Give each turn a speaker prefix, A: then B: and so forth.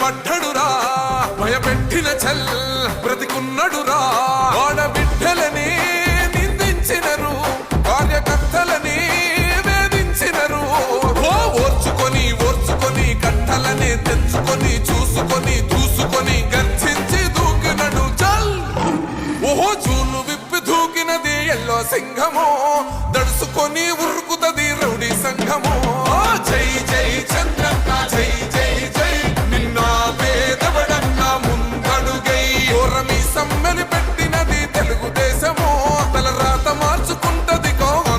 A: పడ్డడురా భయపెట్టిన చల్ బ్రతికున్నడురా ఆడబిడ్డలని నిందించినరు కార్యకర్తలని వేధించినరు ఓర్చుకొని ఓర్చుకొని కట్టలనే తెచ్చుకొని చూసుకొని దూసుకొని గర్జించి దూకినడు చల్ ఓహో జూలు విప్పి దూకినది ఎల్లో సింహము దడుసుకొని ఉరుకుతది రౌడీ సంఘము